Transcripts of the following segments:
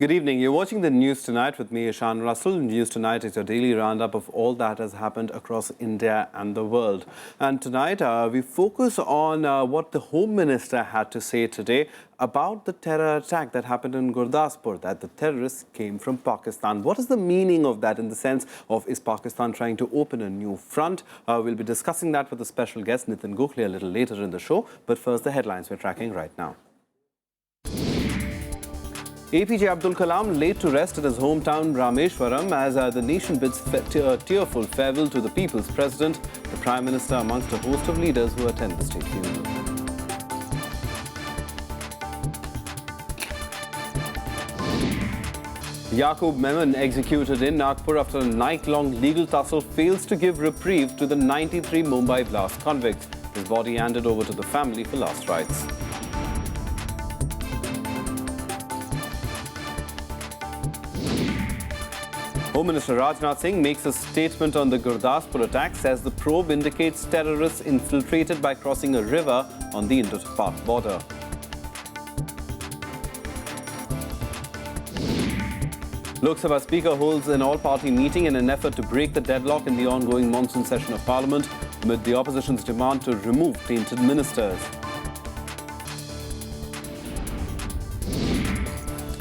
Good evening. You're watching the News Tonight with me, Ishan Russell. News Tonight is your daily roundup of all that has happened across India and the world. And tonight, we focus on what the Home Minister had to say today about the terror attack that happened in Gurdaspur, that the terrorists came from Pakistan. What is the meaning of that in the sense of, is Pakistan trying to open a new front? We'll be discussing that with a special guest, Nitin Gokhale, a little later in the show. But first, the headlines we're tracking right now. APJ Abdul Kalam laid to rest at his hometown Rameshwaram as the nation bids a tearful farewell to the people's president, the Prime Minister amongst a host of leaders who attend the state funeral. Yaqub Memon, executed in Nagpur after a night-long legal tussle, fails to give reprieve to the 93 Mumbai blast convicts. His body handed over to the family for last rites. Home Minister Rajnath Singh makes a statement on the Gurdaspur attack, says the probe indicates terrorists infiltrated by crossing a river on the Indo-Pak border. Lok Sabha Speaker holds an all-party meeting in an effort to break the deadlock in the ongoing monsoon session of Parliament amid the opposition's demand to remove tainted ministers.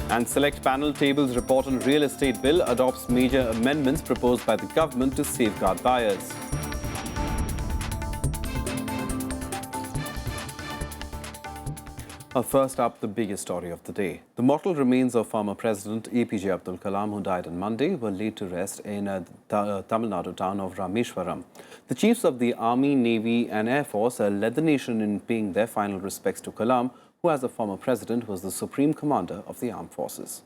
And select panel tables report on real estate bill, adopts major amendments proposed by the government to safeguard buyers. First up, the biggest story of the day. The mortal remains of former President APJ Abdul Kalam, who died on Monday, were laid to rest in Tamil Nadu town of Rameshwaram. The chiefs of the Army, Navy and Air Force led the nation in paying their final respects to Kalam, who as a former president was the supreme commander of the armed forces.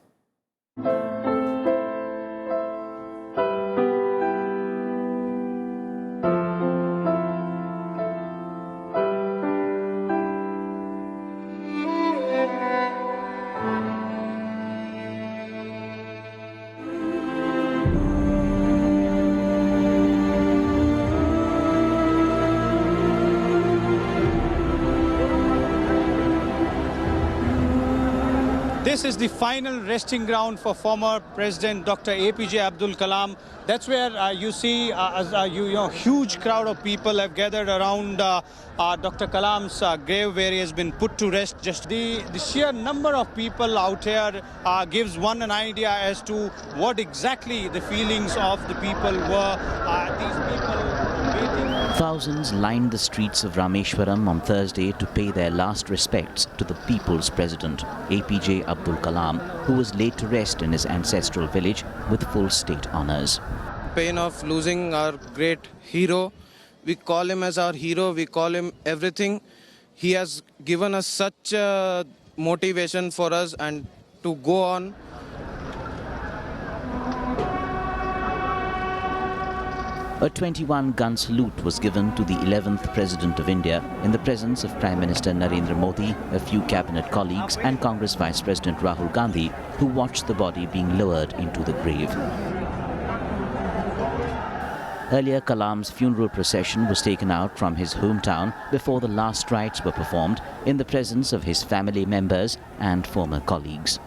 This is the final resting ground for former President Dr. APJ Abdul Kalam. That's where you see huge crowd of people have gathered around Dr. Kalam's grave, where he has been put to rest. Just the sheer number of people out here gives one an idea as to what exactly the feelings of the people were. These people waiting. Thousands lined the streets of Rameshwaram on Thursday to pay their last respects to the people's president, APJ Abdul Kalam, who was laid to rest in his ancestral village with full state honours. Pain of losing our great hero. We call him as our hero, we call him everything. He has given us such motivation for us and to go on. A 21-gun salute was given to the 11th President of India in the presence of Prime Minister Narendra Modi, a few cabinet colleagues and Congress Vice President Rahul Gandhi, who watched the body being lowered into the grave. Earlier, Kalam's funeral procession was taken out from his hometown before the last rites were performed in the presence of his family members and former colleagues.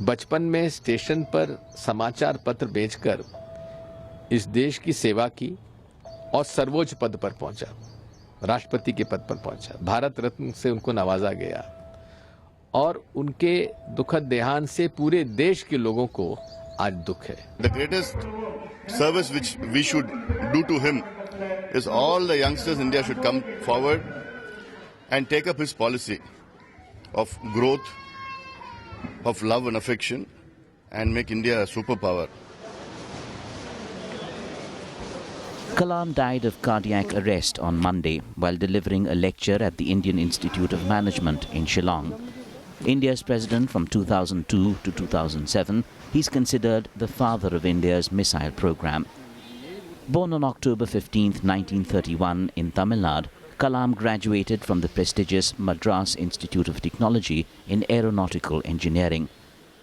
बचपन में station पर समाचार पत्र बेचकर इस देश की सेवा की और सर्वोच्च पद पर पहुंचा, राष्ट्रपति के पद पर पहुंचा, भारत रत्न से उनको नवाजा गया और उनके दुखद देहांत से पूरे देश के लोगों को आज दुख है. The greatest service which we should do to him is all the youngsters in India should come forward and take up his policy of growth, of love and affection, and make India a superpower. Kalam died of cardiac arrest on Monday while delivering a lecture at the Indian Institute of Management in Shillong. India's president from 2002 to 2007, he's considered the father of India's missile program. Born on October 15, 1931 in Tamil Nadu, Kalam graduated from the prestigious Madras Institute of Technology in Aeronautical Engineering.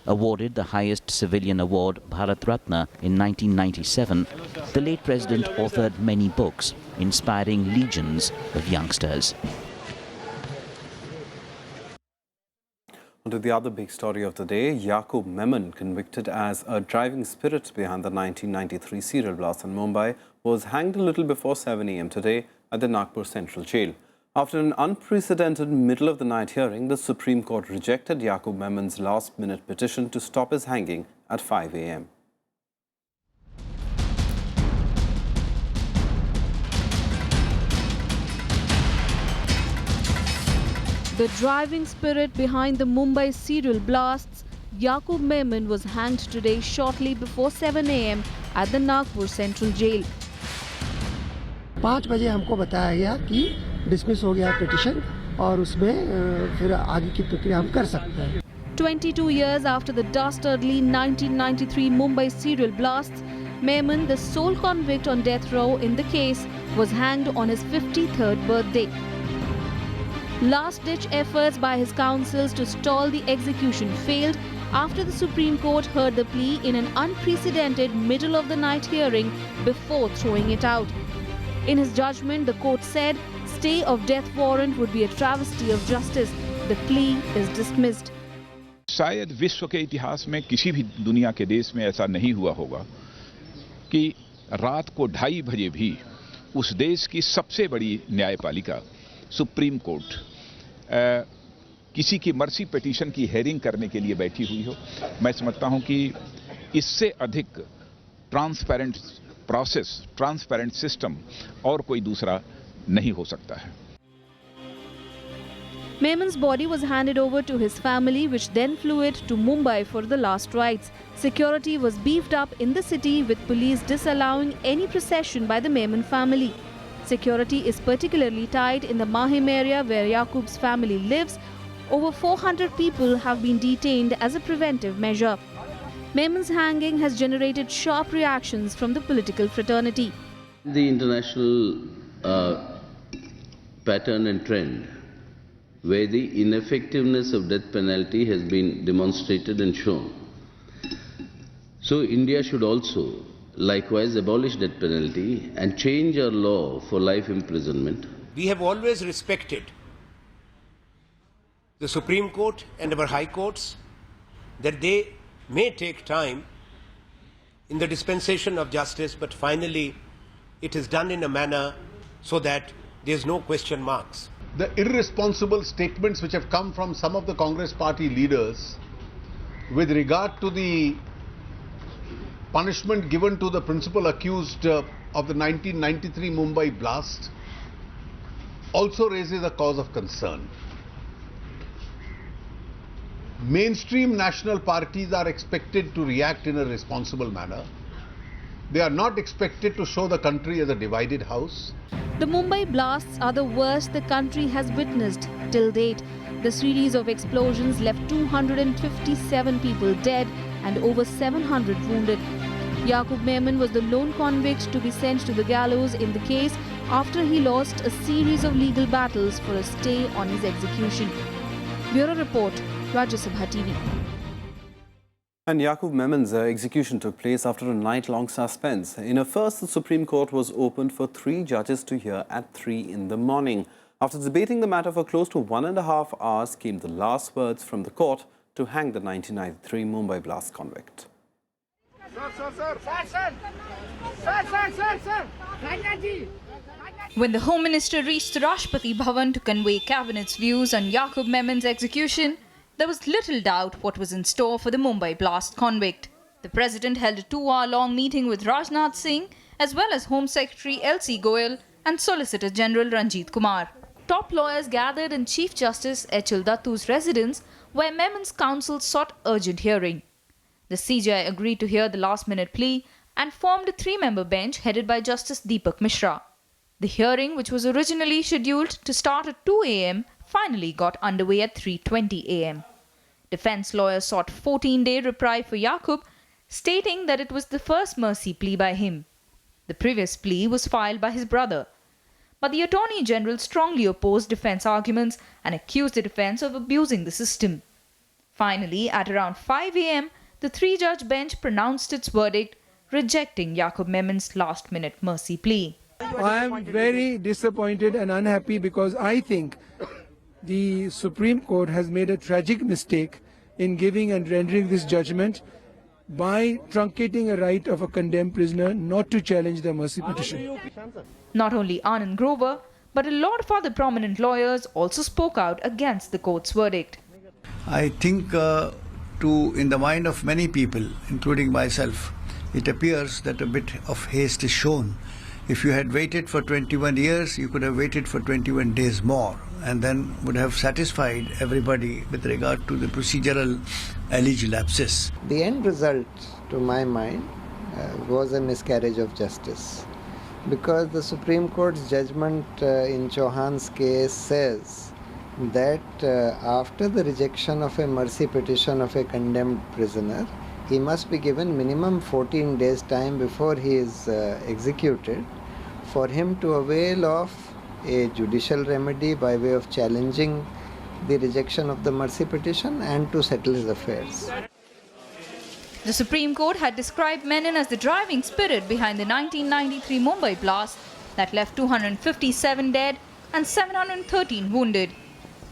Awarded the highest civilian award, Bharat Ratna, in 1997, the late president authored many books, inspiring legions of youngsters. On to the other big story of the day. Yaqub Memon, convicted as a driving spirit behind the 1993 serial blast in Mumbai, was hanged a little before 7 a.m. today at the Nagpur Central Jail. After an unprecedented middle-of-the-night hearing, the Supreme Court rejected Yaqub Memon's last-minute petition to stop his hanging at 5 a.m. The driving spirit behind the Mumbai serial blasts, Yaqub Memon was hanged today shortly before 7 a.m. at the Nagpur Central Jail. 5 बजे हमको बताया गया कि dismiss हो गया petition और उसमें फिर आगे की प्रक्रिया हम कर सकते हैं. 22 years after the dastardly 1993 Mumbai serial blasts, Memon, the sole convict on death row in the case, was hanged on his 53rd birthday. Last-ditch efforts by his counsels to stall the execution failed after the Supreme Court heard the plea in an unprecedented middle-of-the-night hearing before throwing it out. In his judgment, the court said stay of death warrant would be a travesty of justice. The plea is dismissed. शायद विश्व के इतिहास में किसी भी दुनिया के देश में ऐसा नहीं हुआ होगा कि रात को 2:30 बजे भी उस देश की सबसे बड़ी न्यायपालिका सुप्रीम कोर्ट किसी की मर्सी पिटीशन की हेयरिंग करने के लिए बैठी हुई हो. मैं समझता हूं कि इससे अधिक ट्रांसपेरेंट प्रोसेस, ट्रांसपेरेंट सिस्टम और कोई दूसरा नहीं हो सकता है. Memon's body was handed over to his family, which then flew it to Mumbai for the last rites. Security was beefed up in the city, with police disallowing any procession by the Memon family. Security is particularly tight in the Mahim area where Yaqub's family lives. Over 400 people have been detained as a preventive measure. Memon's hanging has generated sharp reactions from the political fraternity. The international pattern and trend where the ineffectiveness of death penalty has been demonstrated and shown. So India should also likewise abolish death penalty and change our law for life imprisonment. We have always respected the Supreme Court and our High Courts, that they may take time in the dispensation of justice, but finally it is done in a manner so that there is no question marks. The irresponsible statements which have come from some of the Congress party leaders with regard to the punishment given to the principal accused of the 1993 Mumbai blast also raises a cause of concern. Mainstream national parties are expected to react in a responsible manner. They are not expected to show the country as a divided house. The Mumbai blasts are the worst the country has witnessed till date. The series of explosions left 257 people dead and over 700 wounded. Yaqub Memon was the lone convict to be sent to the gallows in the case after he lost a series of legal battles for a stay on his execution. Bureau Report, Rajya Sabha TV. And Yaqub Memon's execution took place after a night-long suspense. In a first, the Supreme Court was opened for 3 judges to hear at 3 in the morning. After debating the matter for close to 1.5 hours, came the last words from the court to hang the 1993 Mumbai blast convict. When the Home Minister reached the Rashtrapati Bhavan to convey Cabinet's views on Yaqub Memon's execution, there was little doubt what was in store for the Mumbai blast convict. The President held a 2-hour-long meeting with Rajnath Singh, as well as Home Secretary L.C. Goyal and Solicitor General Ranjit Kumar. Top lawyers gathered in Chief Justice H.L. Dattu's residence, where Memon's counsel sought urgent hearing. The CJI agreed to hear the last-minute plea and formed a 3-member bench headed by Justice Deepak Mishra. The hearing, which was originally scheduled to start at 2 a.m., finally got underway at 3:20 a.m. Defence lawyers sought 14-day reprieve for Yaqub, stating that it was the first mercy plea by him. The previous plea was filed by his brother. But the Attorney General strongly opposed defence arguments and accused the defence of abusing the system. Finally, at around 5 a.m., the 3-judge bench pronounced its verdict, rejecting Yaqub Memon's last-minute mercy plea. I am very disappointed and unhappy because I think the Supreme Court has made a tragic mistake in giving and rendering this judgment by truncating a right of a condemned prisoner not to challenge the mercy petition. Not only Anand Grover, but a lot of other prominent lawyers also spoke out against the court's verdict. I think in the mind of many people, including myself, it appears that a bit of haste is shown. If you had waited for 21 years, you could have waited for 21 days more and then would have satisfied everybody with regard to the procedural alleged lapses. The end result, to my mind, was a miscarriage of justice, because the Supreme Court's judgment in Chauhan's case says that after the rejection of a mercy petition of a condemned prisoner, he must be given minimum 14 days time before he is executed for him to avail of a judicial remedy by way of challenging the rejection of the mercy petition and to settle his affairs. The Supreme Court had described Menon as the driving spirit behind the 1993 Mumbai blast that left 257 dead and 713 wounded.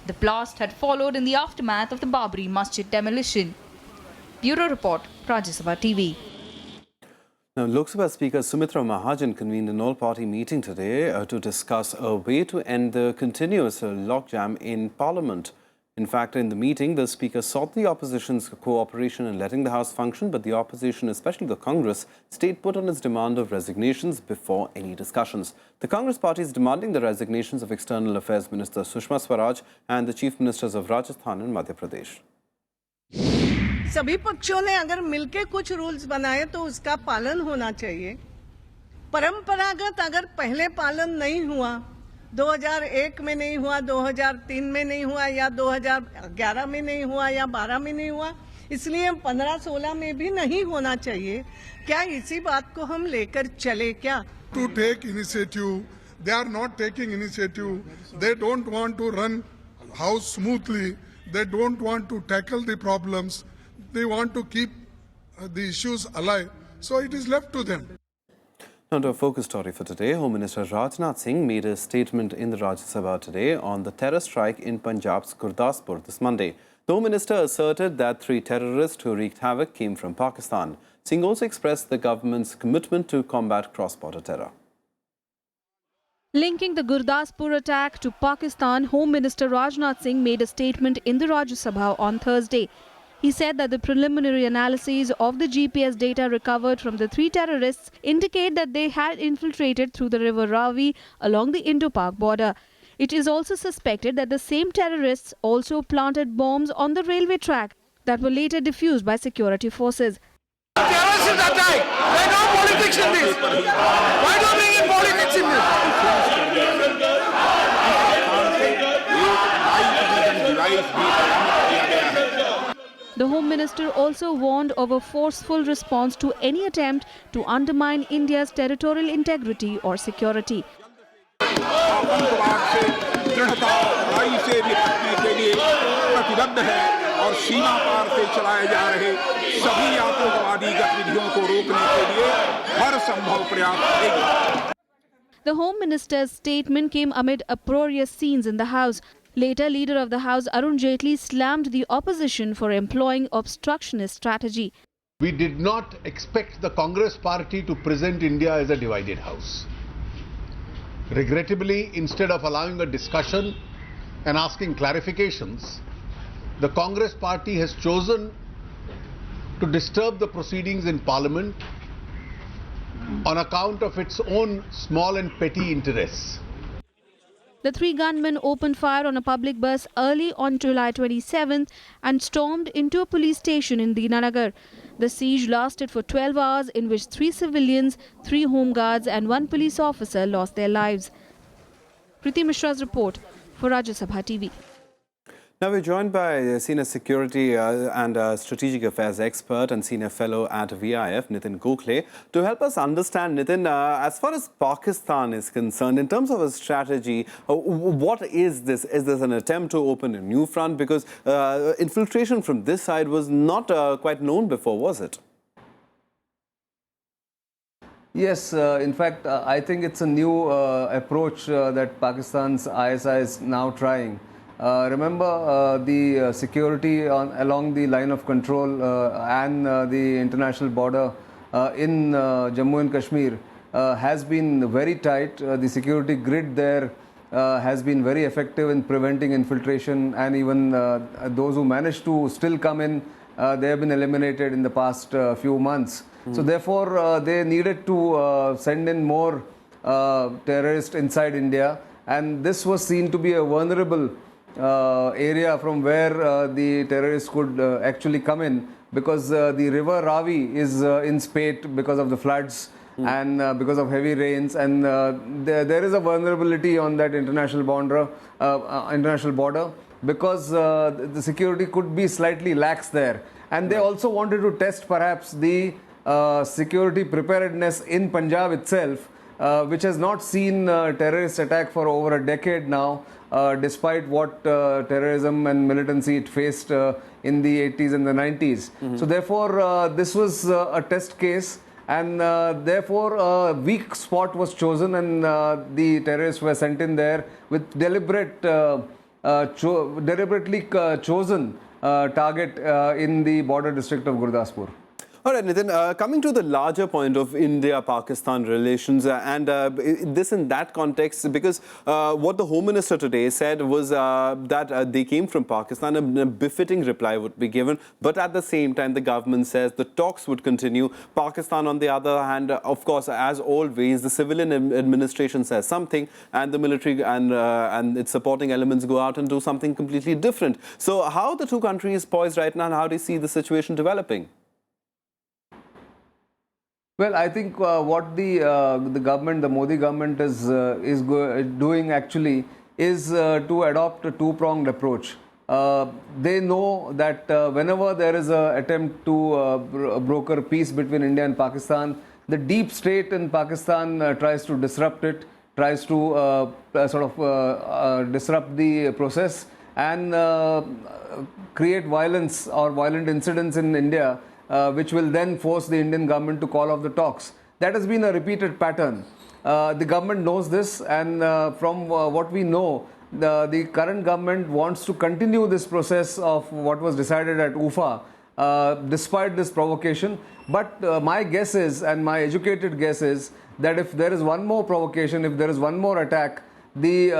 The blast had followed in the aftermath of the Babri Masjid demolition. Bureau Report, Rajya Sabha TV. Now, Lok Sabha Speaker Sumitra Mahajan convened an all-party meeting today to discuss a way to end the continuous logjam in Parliament. In fact, in the meeting, the Speaker sought the opposition's cooperation in letting the House function, but the opposition, especially the Congress, stayed put on its demand of resignations before any discussions. The Congress party is demanding the resignations of External Affairs Minister Sushma Swaraj and the Chief Ministers of Rajasthan and Madhya Pradesh. सभी पक्षों ने अगर मिलके कुछ rules बनाए तो उसका पालन होना चाहिए। परंपरागत अगर पहले पालन नहीं हुआ, 2001 में नहीं हुआ, 2003 में नहीं हुआ या 2011 में नहीं हुआ या 12 में नहीं हुआ, इसलिए 15-16 में भी नहीं होना चाहिए। क्या इसी बात को हम लेकर चले क्या? To take initiative, they are not taking initiative. They don't want to run house smoothly. They don't want to tackle the problems. They want to keep the issues alive. So it is left to them. Now to a focus story for today. Home Minister Rajnath Singh made a statement in the Rajya Sabha today on the terror strike in Punjab's Gurdaspur this Monday. The Home Minister asserted that 3 terrorists who wreaked havoc came from Pakistan. Singh also expressed the government's commitment to combat cross-border terror. Linking the Gurdaspur attack to Pakistan, Home Minister Rajnath Singh made a statement in the Rajya Sabha on Thursday. He said that the preliminary analyses of the GPS data recovered from the 3 terrorists indicate that they had infiltrated through the river Ravi along the Indo-Pak border. It is also suspected that the same terrorists also planted bombs on the railway track that were later defused by security forces. Terrorist attack! There are no politics in this! Why do you bring in politics in this? The Home Minister also warned of a forceful response to any attempt to undermine India's territorial integrity or security. The Home Minister's statement came amid uproarious scenes in the House. Later, Leader of the House Arun Jaitley slammed the opposition for employing obstructionist strategy. We did not expect the Congress party to present India as a divided house. Regrettably, instead of allowing a discussion and asking clarifications, the Congress party has chosen to disturb the proceedings in Parliament on account of its own small and petty interests. The 3 gunmen opened fire on a public bus early on July 27th and stormed into a police station in Dinanagar. The siege lasted for 12 hours, in which 3 civilians, 3 home guards and 1 police officer lost their lives. Priti Mishra's report for Rajya Sabha TV. Now we're joined by Senior Security and Strategic Affairs expert and Senior Fellow at VIF, Nitin Gokhale, to help us understand, Nitin, as far as Pakistan is concerned, in terms of a strategy, what is this? Is this an attempt to open a new front? Because infiltration from this side was not quite known before, was it? Yes, in fact, I think it's a new approach that Pakistan's ISI is now trying. Remember, the security along the line of control and the international border in Jammu and Kashmir has been very tight. The security grid there has been very effective in preventing infiltration, and even those who managed to still come in, they have been eliminated in the past few months. So therefore, they needed to send in more terrorists inside India, and this was seen to be a vulnerable area from where the terrorists could actually come in, because the river Ravi is in spate because of the floods and because of heavy rains, and there is a vulnerability on that international border, because the security could be slightly lax there. And they also wanted to test perhaps the security preparedness in Punjab itself, which has not seen terrorist attack for over a decade now, despite what terrorism and militancy it faced in the 80s and the 90s. So therefore, this was a test case, and therefore a weak spot was chosen, and the terrorists were sent in there with deliberately chosen target in the border district of Gurdaspur. All right, Nitin, coming to the larger point of India-Pakistan relations, and this in that context, because what the Home Minister today said was that they came from Pakistan, a befitting reply would be given, but at the same time, the government says the talks would continue. Pakistan, on the other hand, of course, as always, the civilian administration says something, and the military and its supporting elements go out and do something completely different. So how are the two countries poised right now, and how do you see the situation developing? Well, I think what the government, the Modi government is doing actually is to adopt a two-pronged approach. They know that whenever there is an attempt to broker peace between India and Pakistan, the deep state in Pakistan tries to disrupt it, tries to disrupt the process and create violence or violent incidents in India, which will then force the Indian government to call off the talks. That has been a repeated pattern. The government knows this, and from what we know, the current government wants to continue this process of what was decided at UFA, despite this provocation. But my guess is, and my educated guess is, that if there is one more provocation, if there is one more attack, the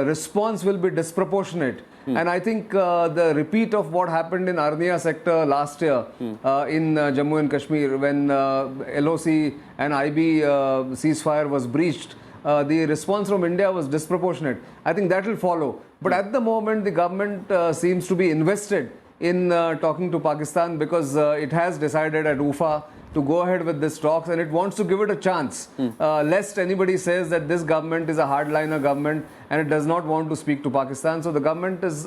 response will be disproportionate. And I think the repeat of what happened in Arnia sector last year in Jammu and Kashmir, when LOC and IB ceasefire was breached, the response from India was disproportionate. I think that will follow. But at the moment, the government seems to be invested in talking to Pakistan, because it has decided at UFA to go ahead with this talks, and it wants to give it a chance, lest anybody says that this government is a hardliner government and it does not want to speak to Pakistan. So the government is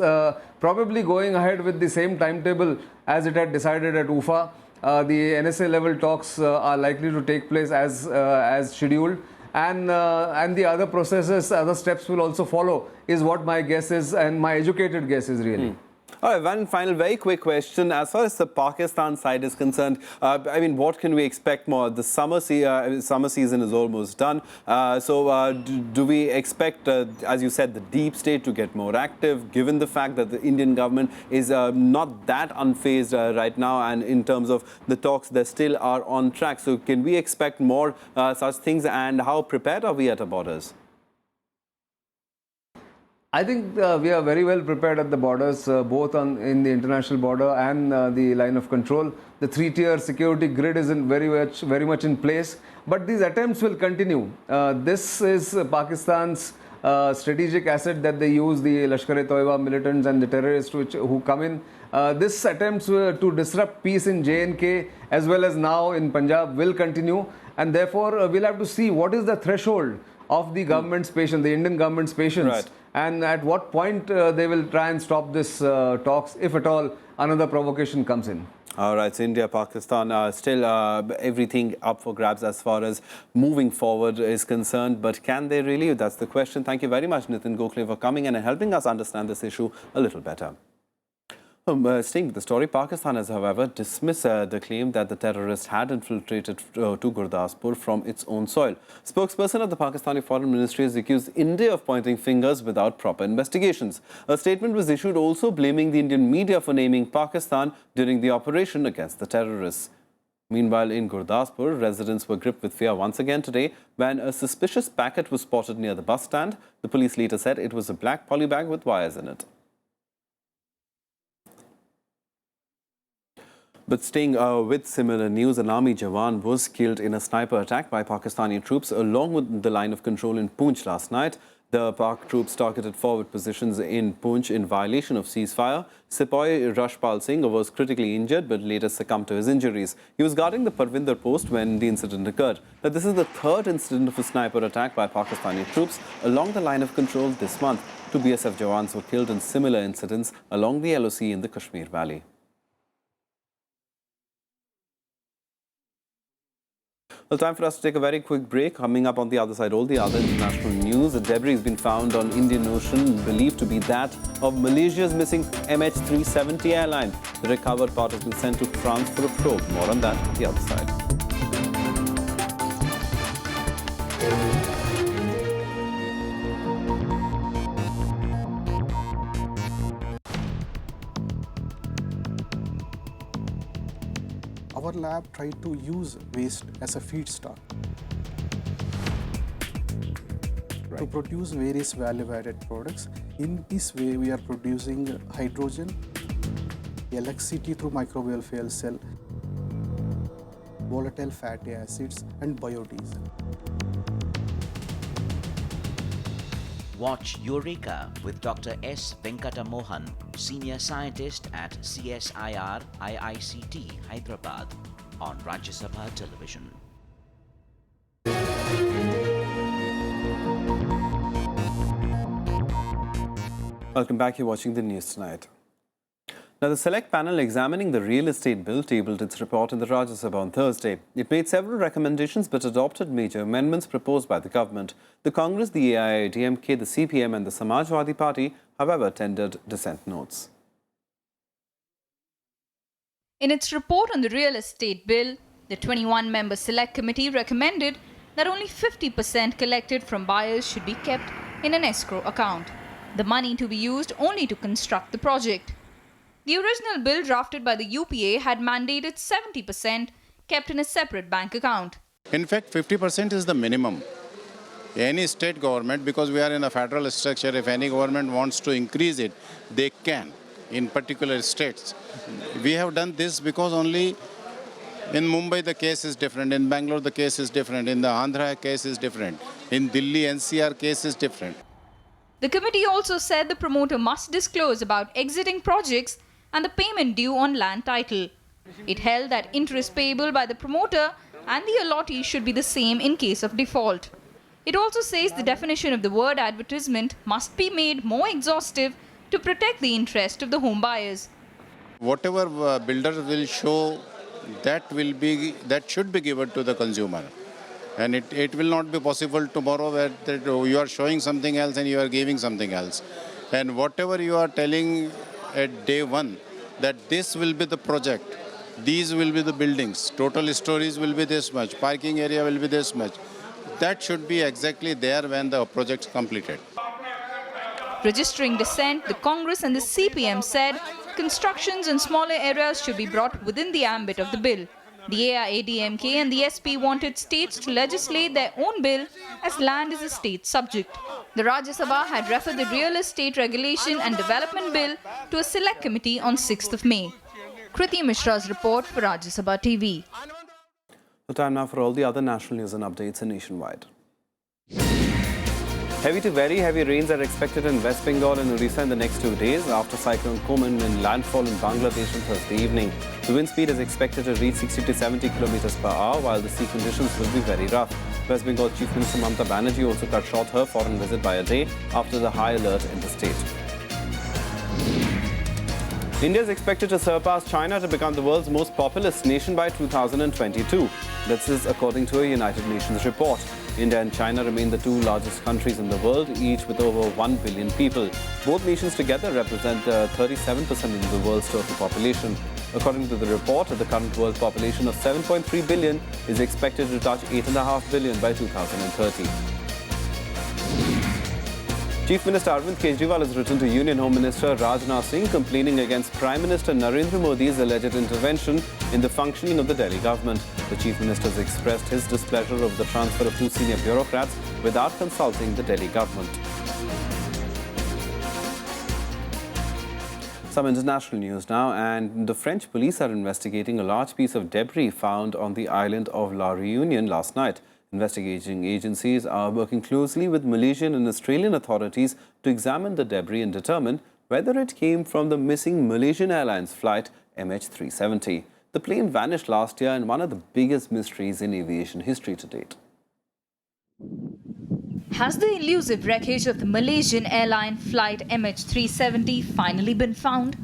probably going ahead with the same timetable as it had decided at UFA. The NSA level talks are likely to take place as scheduled, and the other processes, other steps will also follow, is what my guess is, and my educated guess is really. All right, one final very quick question. As far as the Pakistan side is concerned, I mean, what can we expect more? The summer season is almost done. Do we expect, as you said, the deep state to get more active, given the fact that the Indian government is not that unfazed right now, and in terms of the talks, they still are on track. So can we expect more such things, and how prepared are we at our borders? I think we are very well prepared at the borders, both in the international border and the line of control. The three-tier security grid is very much in place, but these attempts will continue. This is Pakistan's strategic asset that they use, the Lashkar-e-Toiba militants and the terrorists who come in. This attempts to disrupt peace in J&K as well as now in Punjab will continue, and therefore we'll have to see what is the threshold of the government's patience, the Indian government's patience, right, and at what point they will try and stop this talks, if at all another provocation comes in. All right, so India, Pakistan, still everything up for grabs as far as moving forward is concerned. But can they really? That's the question. Thank you very much, Nitin Gokhale, for coming in and helping us understand this issue a little better. Staying with the story, Pakistan has, however, dismissed the claim that the terrorist had infiltrated to Gurdaspur from its own soil. Spokesperson of the Pakistani Foreign Ministry has accused India of pointing fingers without proper investigations. A statement was issued also blaming the Indian media for naming Pakistan during the operation against the terrorists. Meanwhile, in Gurdaspur, residents were gripped with fear once again today when a suspicious packet was spotted near the bus stand. The police later said it was a black polybag with wires in it. But staying with similar news, an army jawan was killed in a sniper attack by Pakistani troops along with the line of control in Poonch last night. The Pak troops targeted forward positions in Poonch in violation of ceasefire. Sepoy Rashpal Singh was critically injured but later succumbed to his injuries. He was guarding the Parvinder post when the incident occurred. Now, this is the third incident of a sniper attack by Pakistani troops along the line of control this month. 2 BSF jawans were killed in similar incidents along the LOC in the Kashmir Valley. Well, time for us to take a very quick break. Coming up on the other side, all the other international news. A debris has been found on Indian Ocean, believed to be that of Malaysia's missing MH370 airline. The recovered part has been sent to France for a probe. More on that on the other side. Our lab tried to use waste as a feedstock to produce various value-added products. In this way, we are producing hydrogen, electricity through microbial fuel cell, volatile fatty acids, and biodiesel. Watch Eureka with Dr. S. Venkatamohan, Senior Scientist at CSIR IICT, Hyderabad, on Rajya Sabha television. Welcome back. You're watching the news tonight. Now, the select panel examining the real estate bill tabled its report in the Rajya Sabha on Thursday. It made several recommendations but adopted major amendments proposed by the government. The Congress, the AIADMK, the CPM and the Samajwadi Party, however, tendered dissent notes. In its report on the real estate bill, the 21-member select committee recommended that only 50% collected from buyers should be kept in an escrow account, the money to be used only to construct the project. The original bill drafted by the UPA had mandated 70% kept in a separate bank account. In fact, 50% is the minimum. Any state government, because we are in a federal structure, if any government wants to increase it, they can, in particular states. We have done this because only in Mumbai the case is different, in Bangalore the case is different, in the Andhra case is different, in Delhi NCR case is different. The committee also said the promoter must disclose about exiting projects and the payment due on land title. It held that interest payable by the promoter and the allottee should be the same in case of default. It also says the definition of the word advertisement must be made more exhaustive to protect the interest of the home buyers. Whatever builder will show, that should be given to the consumer. And it will not be possible tomorrow that you are showing something else and you are giving something else. And whatever you are telling at day one, that this will be the project, these will be the buildings, total stories will be this much, parking area will be this much. That should be exactly there when the project is completed. Registering dissent, the Congress and the CPM said constructions in smaller areas should be brought within the ambit of the bill. The AIADMK and the SP wanted states to legislate their own bill as land is a state subject. The Rajya Sabha had referred the Real Estate Regulation and Development Bill to a select committee on 6th of May. Kriti Mishra's report for Rajya Sabha TV. The time now for all the other national news and updates nationwide. Heavy to very heavy rains are expected in West Bengal and Odisha in the next 2 days after Cyclone Koman in landfall in Bangladesh on Thursday evening. The wind speed is expected to reach 60 to 70 kilometers per hour, while the sea conditions will be very rough. West Bengal Chief Minister Mamata Banerjee also cut short her foreign visit by a day after the high alert in the state. India is expected to surpass China to become the world's most populous nation by 2022. This is according to a United Nations report. India and China remain the two largest countries in the world, each with over 1 billion people. Both nations together represent 37% of the world's total population. According to the report, the current world population of 7.3 billion is expected to touch 8.5 billion by 2030. Chief Minister Arvind Kejriwal has written to Union Home Minister Rajya Singh complaining against Prime Minister Narendra Modi's alleged intervention in the functioning of the Delhi government. The Chief Minister has expressed his displeasure over the transfer of two senior bureaucrats without consulting the Delhi government. Some international news now, and the French police are investigating a large piece of debris found on the island of La Réunion last night. Investigating agencies are working closely with Malaysian and Australian authorities to examine the debris and determine whether it came from the missing Malaysian Airlines flight MH370. The plane vanished last year and one of the biggest mysteries in aviation history to date. Has the elusive wreckage of the Malaysian airline flight MH370 finally been found?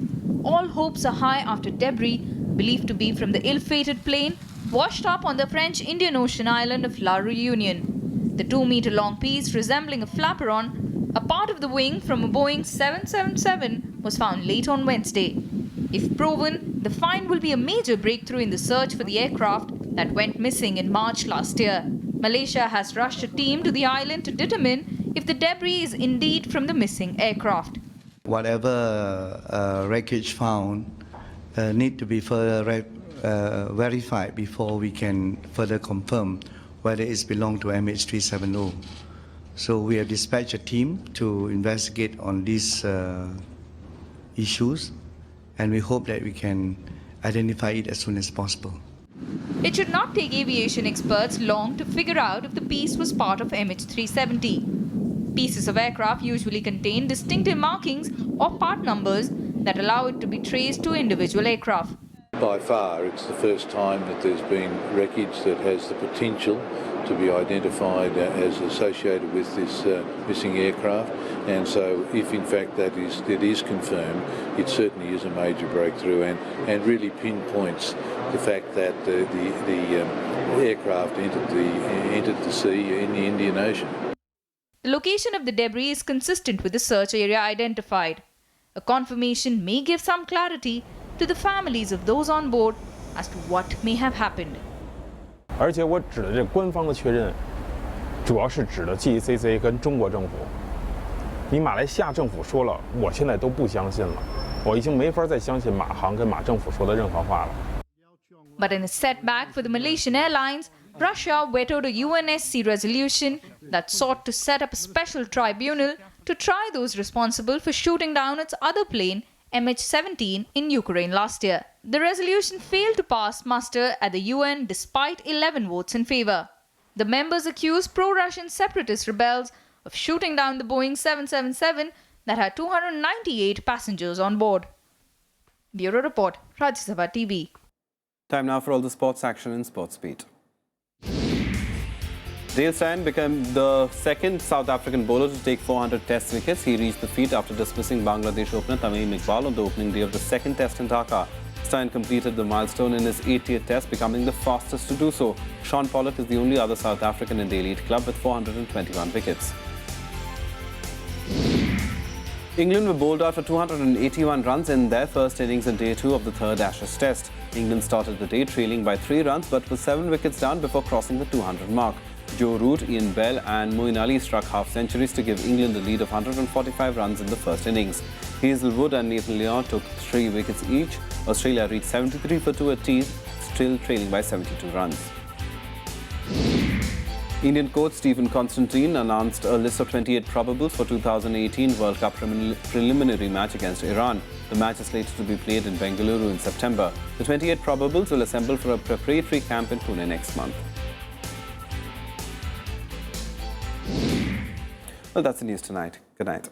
All hopes are high after debris, believed to be from the ill-fated plane, washed up on the French-Indian Ocean island of La Réunion. The 2-meter-long piece resembling a flaperon, a part of the wing from a Boeing 777, was found late on Wednesday. If proven, the find will be a major breakthrough in the search for the aircraft that went missing in March last year. Malaysia has rushed a team to the island to determine if the debris is indeed from the missing aircraft. Whatever wreckage found need to be further verified before we can further confirm whether it's belonged to MH370. So we have dispatched a team to investigate on these issues, and we hope that we can identify it as soon as possible. It should not take aviation experts long to figure out if the piece was part of MH370. Pieces of aircraft usually contain distinctive markings or part numbers that allow it to be traced to individual aircraft. By far, it's the first time that there's been wreckage that has the potential to be identified as associated with this missing aircraft. And so if in fact that is confirmed, it certainly is a major breakthrough and really pinpoints the fact that the aircraft entered the sea in the Indian Ocean. The location of the debris is consistent with the search area identified. A confirmation may give some clarity to the families of those on board as to what may have happened. 而且我指的这官方的确认，主要是指的 GCC 跟中国政府。你马来西亚政府说了，我现在都不相信了，我已经没法再相信马航跟马政府说的任何话了。But in a setback for the Malaysian Airlines, Russia vetoed a UNSC resolution that sought to set up a special tribunal to try those responsible for shooting down its other plane, MH17, in Ukraine last year. The resolution failed to pass muster at the UN despite 11 votes in favor. The members accused pro-Russian separatist rebels of shooting down the Boeing 777 that had 298 passengers on board. Bureau Report, Rajya Sabha TV. Time now for all the sports action in Sports Beat. Dale Steyn became the second South African bowler to take 400 Test wickets. He reached the feat after dismissing Bangladesh opener Tamim Iqbal on the opening day of the second Test in Dhaka. Steyn completed the milestone in his 80th Test, becoming the fastest to do so. Sean Pollock is the only other South African in the elite club with 421 wickets. England were bowled out for 281 runs in their first innings in day 2 of the third Ashes Test. England started the day trailing by 3 runs but was 7 wickets down before crossing the 200 mark. Joe Root, Ian Bell and Moeen Ali struck half-centuries to give England a lead of 145 runs in the first innings. Hazelwood and Nathan Lyon took 3 wickets each. Australia reached 73 for 2 at tea, still trailing by 72 runs. Indian coach Stephen Constantine announced a list of 28 probables for 2018 World Cup preliminary match against Iran. The match is slated to be played in Bengaluru in September. The 28 probables will assemble for a preparatory camp in Pune next month. Well, that's the news tonight. Good night.